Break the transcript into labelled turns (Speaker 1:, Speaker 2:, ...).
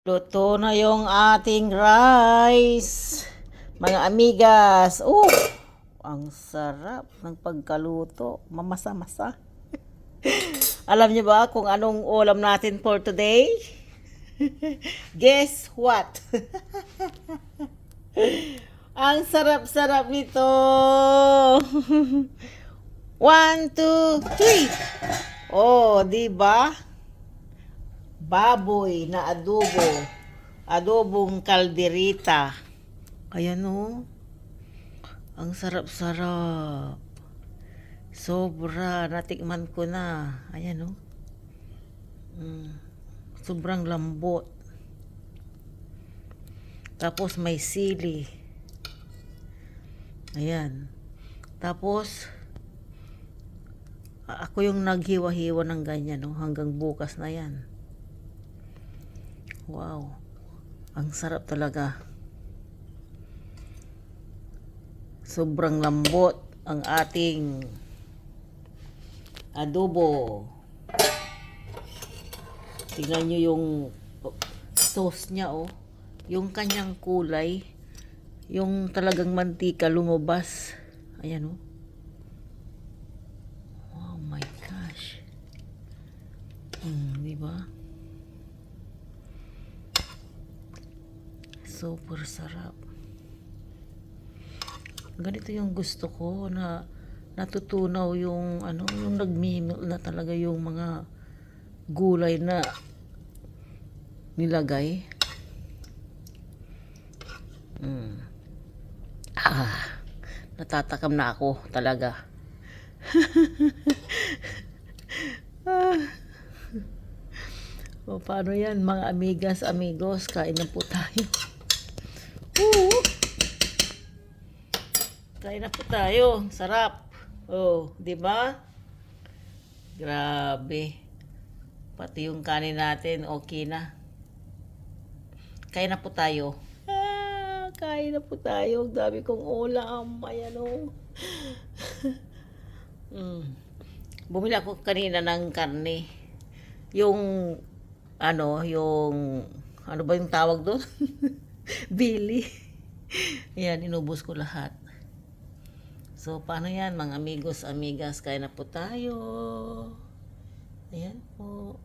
Speaker 1: Luto na yung ating rice. Mga amigas. Ang sarap ng pagkaluto. Mamasa-masa. Alam niyo ba kung anong ulam natin for today? Guess what? Ang sarap-sarap nito. 1, 2, 3. Di ba? Baboy na adobo. Adobong kalderita. Ayan ang sarap-sarap. Sobra. Natikman ko na. Ayan sobrang lambot. Tapos may sili. Ayan. Tapos ako yung naghiwa-hiwa ng ganyan hanggang bukas na yan. Wow. Ang sarap talaga. Sobrang lambot ang ating adobo. Tingnan nyo yung sauce niya yung kanyang kulay, yung talagang mantika lumabas. Ayan oh my gosh. Diba? Super sarap. Ganito yung gusto ko, na natutunaw yung yung nagmimilk na talaga yung mga gulay na nilagay. Natatakam na ako talaga. Paano yan mga amigas, amigos? Kain na po tayo. Kain na po tayo. Sarap. Di ba? Grabe. Pati yung kanin natin okay na. Kain na po tayo. Kain na po tayo. Ang dami kong ulam. Ayan Bumili ako kanina ng karne. Yung ano ba yung tawag doon? Bili. Ayan, inubos ko lahat. So, paano yan mga amigos, amigas? Kain na po tayo. Ayan po.